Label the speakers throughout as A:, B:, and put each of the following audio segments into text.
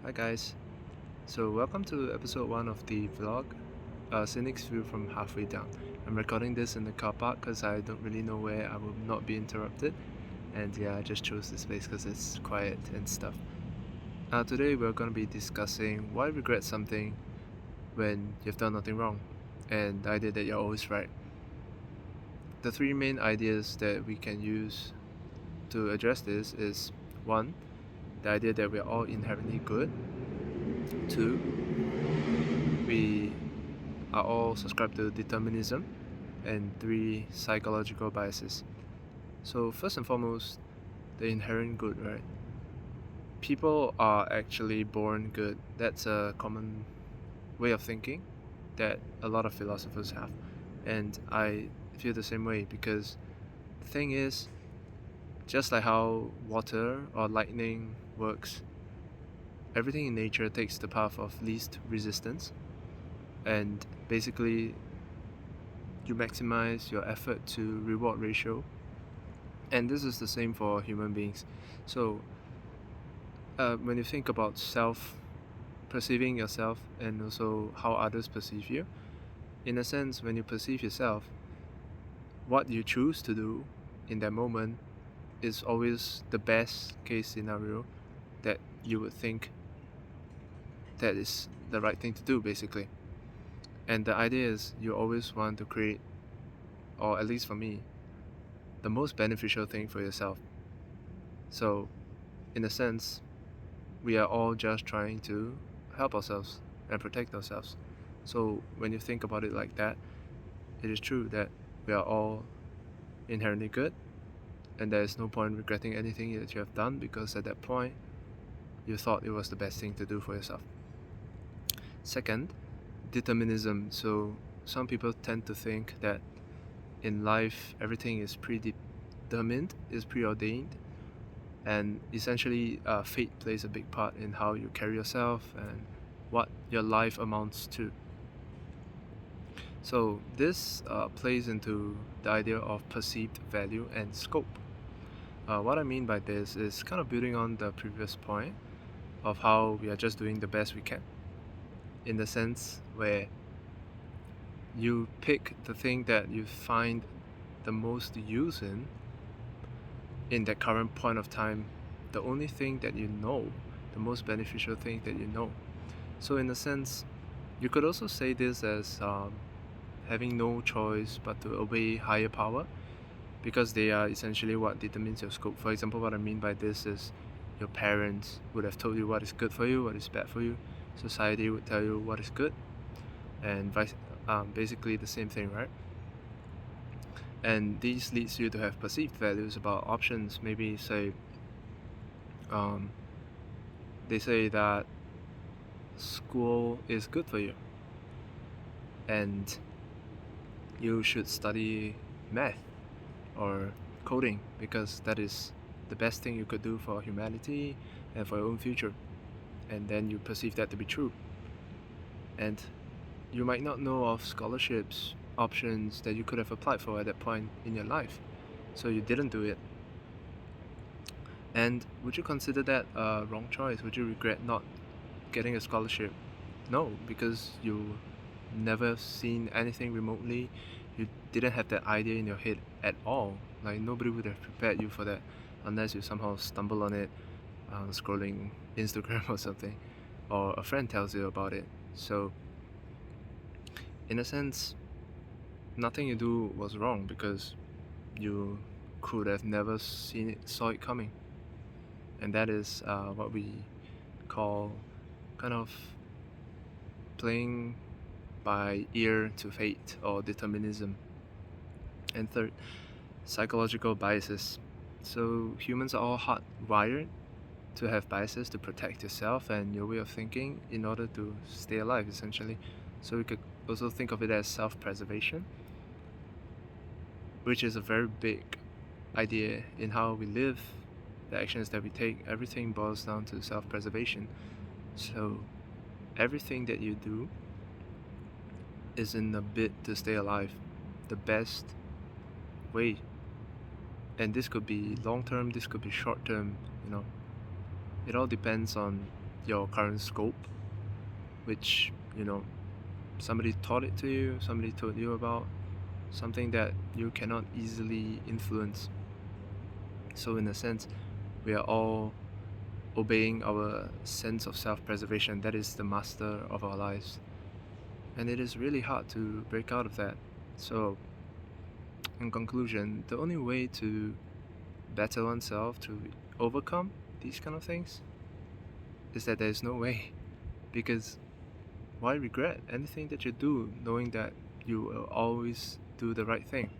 A: Hi guys, so welcome to episode 1 of the vlog, Cynic's View from Halfway Down. I'm recording this in the car park because I don't really know where I will not be interrupted, and I just chose this place because it's quiet and stuff. Today we're going to be discussing why regret something when you've done nothing wrong, and the idea that you're always right. The three main ideas that we can use to address this is 1. The idea that we're all inherently good. 2. We are all subscribed to determinism. And 3. Psychological biases. So first and foremost, the inherent good, right? People are actually born good. That's a common way of thinking that a lot of philosophers have. And I feel the same way because the thing is, just like how water or lightning works, everything in nature takes the path of least resistance, and basically you maximize your effort to reward ratio, and this is the same for human beings. So when you think about perceiving yourself and also how others perceive you, in a sense, when you perceive yourself, what you choose to do in that moment is always the best case scenario that you would think that is the right thing to do, basically. And the idea is you always want to create, or at least for me, the most beneficial thing for yourself. So in a sense, we are all just trying to help ourselves and protect ourselves. So when you think about it like that, it is true that we are all inherently good, and there is no point regretting anything that you have done because at that point you thought it was the best thing to do for yourself. Second, determinism. So some people tend to think that in life everything is predetermined, is preordained, and essentially fate plays a big part in how you carry yourself and what your life amounts to. So this plays into the idea of perceived value and scope. What I mean by this is kind of building on the previous point of how we are just doing the best we can, in the sense where you pick the thing that you find the most use in that current point of time, the only thing that you know, the most beneficial thing that you know. So in a sense, you could also say this as having no choice but to obey higher power, because they are essentially what determines your scope. For example, what I mean by this is your parents would have told you what is good for you, what is bad for you. Society would tell you what is good, and basically the same thing, right? And this leads you to have perceived values about options. Maybe say they say that school is good for you and you should study math or coding because that is the best thing you could do for humanity and for your own future, and then you perceive that to be true. And you might not know of scholarships options that you could have applied for at that point in your life, so you didn't do it. And would you consider that a wrong choice? Would you regret not getting a scholarship? No, because you never seen anything remotely. You didn't have that idea in your head at all. Like nobody would have prepared you for that unless you somehow stumble on it scrolling Instagram or something, or a friend tells you about it. So in a sense, nothing you do was wrong because you could have never saw it coming. And that is what we call kind of playing by ear to fate or determinism. And third, psychological biases. So humans are all hardwired to have biases to protect yourself and your way of thinking in order to stay alive, essentially. So we could also think of it as self-preservation, which is a very big idea in how we live, the actions that we take. Everything boils down to self-preservation. So everything that you do is in a bid to stay alive, the best way. And this could be long term, this could be short term, It all depends on your current scope, which, somebody taught it to you, somebody told you about, something that you cannot easily influence. So in a sense, we are all obeying our sense of self-preservation. That is the master of our lives. And it is really hard to break out of that. So, in conclusion, the only way to better oneself, to overcome these kind of things, is that there is no way. Because why regret anything that you do, knowing that you will always do the right thing?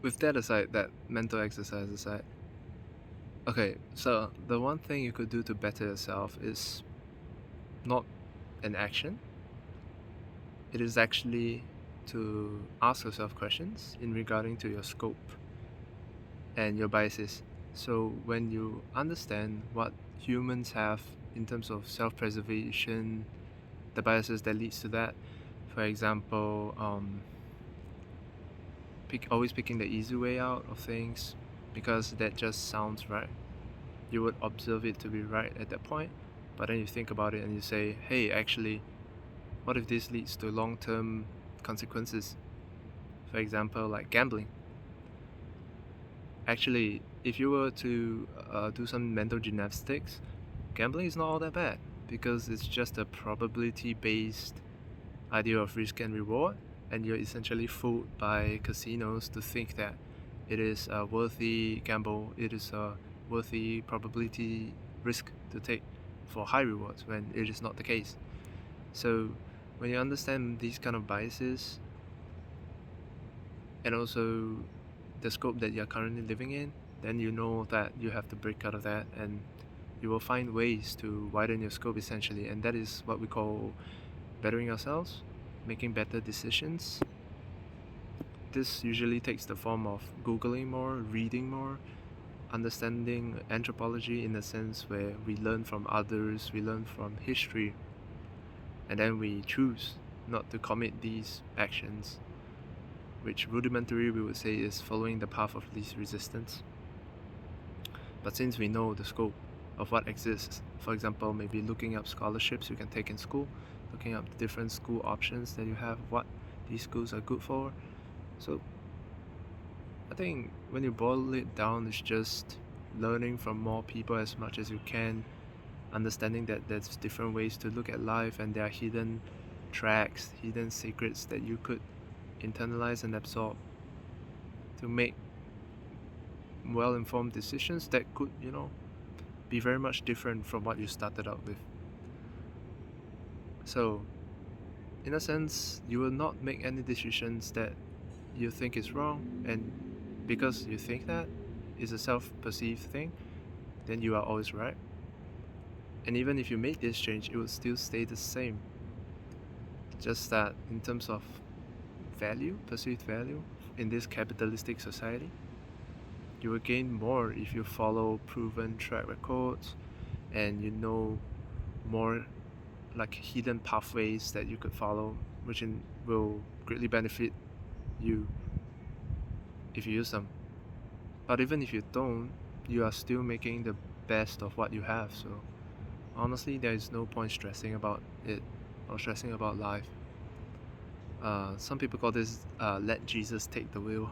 A: With that aside, that mental exercise aside, okay, so the one thing you could do to better yourself is not an action. It is actually to ask yourself questions in regarding to your scope and your biases. So when you understand what humans have in terms of self-preservation, the biases that leads to that, for example, always picking the easy way out of things because that just sounds right. You would observe it to be right at that point, but then you think about it and you say, hey, actually, what if this leads to long-term consequences? For example, like gambling. Actually, if you were to do some mental gymnastics, gambling is not all that bad because it's just a probability-based idea of risk and reward, and you're essentially fooled by casinos to think that it is a worthy gamble, it is a worthy probability risk to take for high rewards when it is not the case. So when you understand these kind of biases and also the scope that you're currently living in, then you know that you have to break out of that and you will find ways to widen your scope essentially, and that is what we call bettering ourselves, making better decisions. This usually takes the form of Googling more, reading more, understanding anthropology in a sense where we learn from others, we learn from history, and then we choose not to commit these actions, which rudimentary we would say is following the path of least resistance. But since we know the scope of what exists, for example, maybe looking up scholarships you can take in school, looking up the different school options that you have, what these schools are good for. So I think when you boil it down, it's just learning from more people as much as you can, understanding that there's different ways to look at life and there are hidden tracks, hidden secrets that you could internalize and absorb to make well-informed decisions that could, be very much different from what you started out with. So, in a sense, you will not make any decisions that you think is wrong, and because you think that is a self-perceived thing, then you are always right. And even if you make this change, it will still stay the same. Just that in terms of value, perceived value, in this capitalistic society, you will gain more if you follow proven track records and you know more like hidden pathways that you could follow, which will greatly benefit you if you use them. But even if you don't, you are still making the best of what you have. So honestly, there is no point stressing about it or stressing about life. Some people call this let Jesus take the wheel.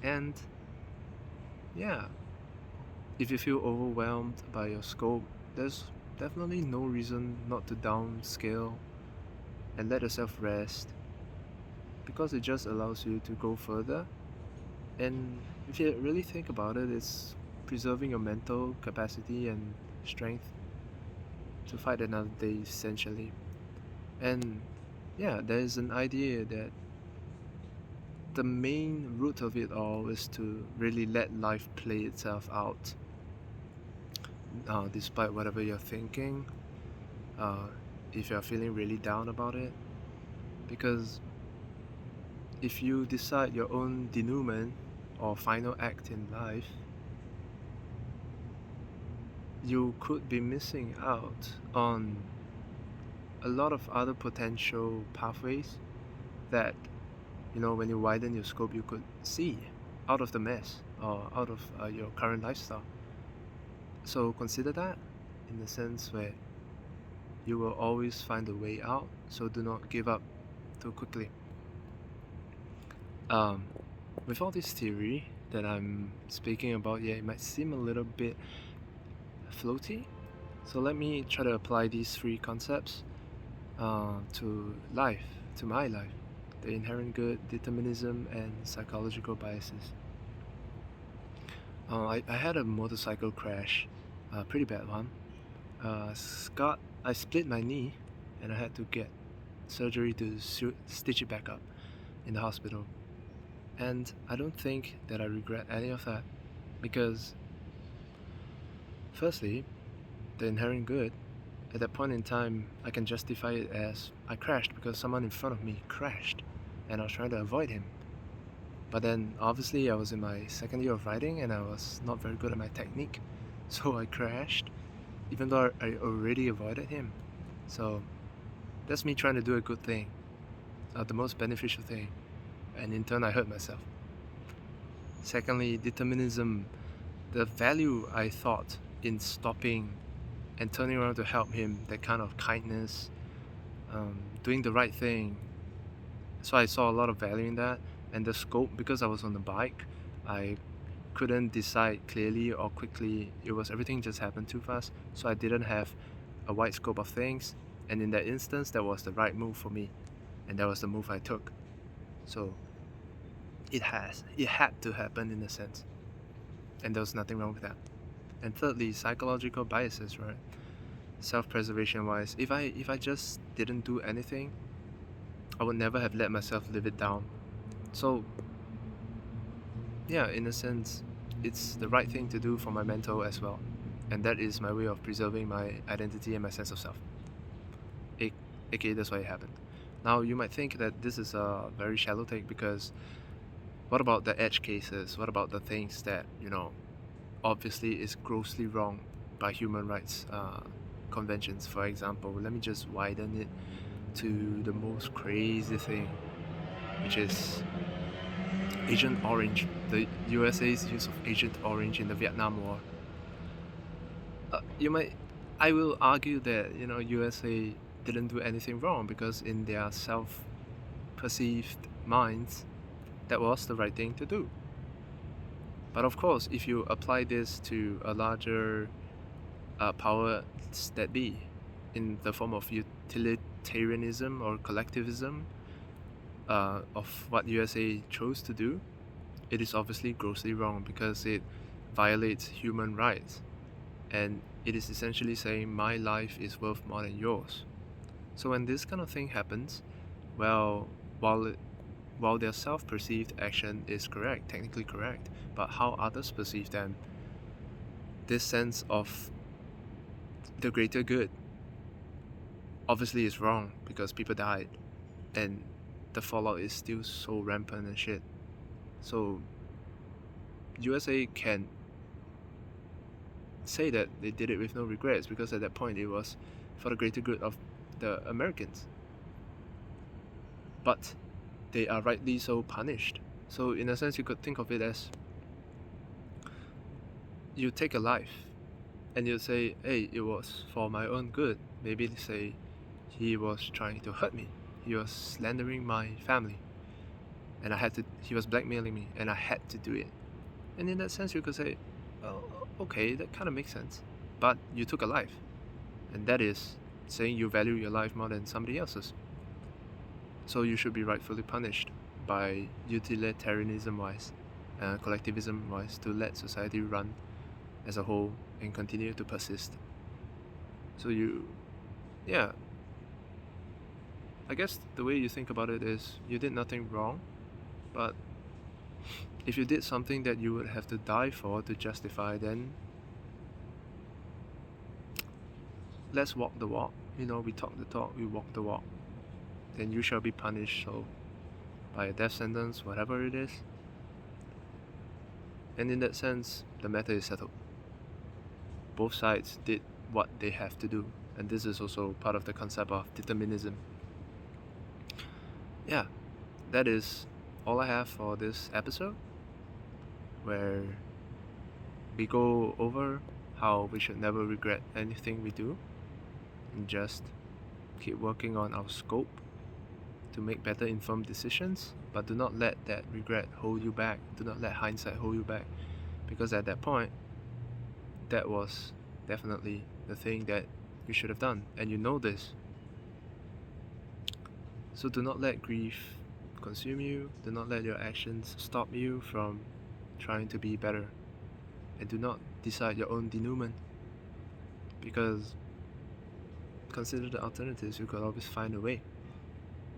A: And yeah, if you feel overwhelmed by your scope, there's definitely no reason not to downscale and let yourself rest, because it just allows you to go further. And if you really think about it, it's preserving your mental capacity and strength to fight another day essentially. And yeah, there's an idea that the main root of it all is to really let life play itself out, despite whatever you're thinking, if you're feeling really down about it. Because if you decide your own denouement or final act in life, you could be missing out on a lot of other potential pathways that, when you widen your scope, you could see out of the mess. or out of your current lifestyle. So consider that in the sense where you will always find a way out, so do not give up too quickly. Um, with all this theory that I'm speaking about, yeah, it might seem a little bit floaty. So let me try to apply these three concepts to life, to my life: the inherent good, determinism, and psychological biases. I had a motorcycle crash, a pretty bad one. I split my knee, and I had to get surgery to stitch it back up in the hospital. And I don't think that I regret any of that because, firstly, the inherent good, at that point in time, I can justify it as I crashed because someone in front of me crashed and I was trying to avoid him. But then, obviously, I was in my second year of riding and I was not very good at my technique, so I crashed, even though I already avoided him. So, that's me trying to do a good thing, the most beneficial thing, and in turn, I hurt myself. Secondly, determinism, the value I thought in stopping and turning around to help him, that kind of kindness, doing the right thing. So I saw a lot of value in that, and the scope, because I was on the bike, I couldn't decide clearly or quickly. It was everything just happened too fast, so I didn't have a wide scope of things, and in that instance, that was the right move for me, and that was the move I took. So it had to happen in a sense, and there was nothing wrong with that. And thirdly, psychological biases, right? Self-preservation wise, if I just didn't do anything, I would never have let myself live it down. So yeah, in a sense, it's the right thing to do for my mental as well, and that is my way of preserving my identity and my sense of self. AKA, that's why it happened. Now you might think that this is a very shallow take because what about the edge cases? What about the things that obviously is grossly wrong by human rights conventions? For example, let me just widen it to the most crazy thing, which is Agent Orange, the USA's use of Agent Orange in the Vietnam War. I will argue that USA didn't do anything wrong because in their self-perceived minds, that was the right thing to do. But of course, if you apply this to a larger power that be, in the form of utilitarianism or collectivism, of what USA chose to do, it is obviously grossly wrong because it violates human rights, and it is essentially saying my life is worth more than yours. So when this kind of thing happens, well, while their self-perceived action is correct, technically correct, but how others perceive them, this sense of the greater good obviously is wrong because people died and the fallout is still so rampant and shit. So USA can say that they did it with no regrets because at that point it was for the greater good of the Americans. But they are rightly so punished. So in a sense, you could think of it as you take a life and you say, hey, it was for my own good. Maybe they say he was trying to hurt me. He was slandering my family. And he was blackmailing me and I had to do it. And in that sense, you could say, oh, okay, that kind of makes sense. But you took a life. And that is saying you value your life more than somebody else's. So you should be rightfully punished by utilitarianism-wise, collectivism-wise, to let society run as a whole and continue to persist. So I guess the way you think about it is you did nothing wrong, but if you did something that you would have to die for to justify, then let's walk the walk. We talk the talk, we walk the walk. Then you shall be punished, so by a death sentence, whatever it is. And in that sense, the matter is settled. Both sides did what they have to do, and this is also part of the concept of determinism. Yeah, that is all I have for this episode. where we go over how we should never regret anything we do and just keep working on our scope to make better informed decisions, but do not let that regret hold you back. Do not let hindsight hold you back, because at that point, that was definitely the thing that you should have done, and you know this. So do not let grief consume you. Do not let your actions stop you from trying to be better, and do not decide your own denouement, because consider the alternatives. You could always find a way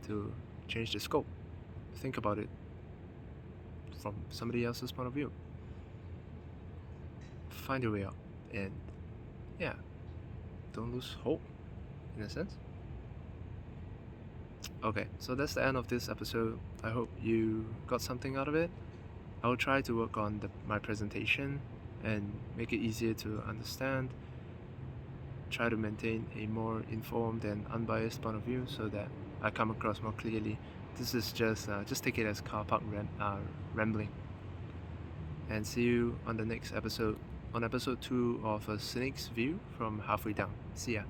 A: to change the scope. Think about it from somebody else's point of view. Find your way out, and yeah, don't lose hope, in a sense. Okay, so that's the end of this episode. I hope you got something out of it. I will try to work on my presentation and make it easier to understand. Try to maintain a more informed and unbiased point of view so that I come across more clearly. This is just take it as car park rambling. And see you on the next episode, on episode 2 of A Cynic's View from Halfway Down. See ya.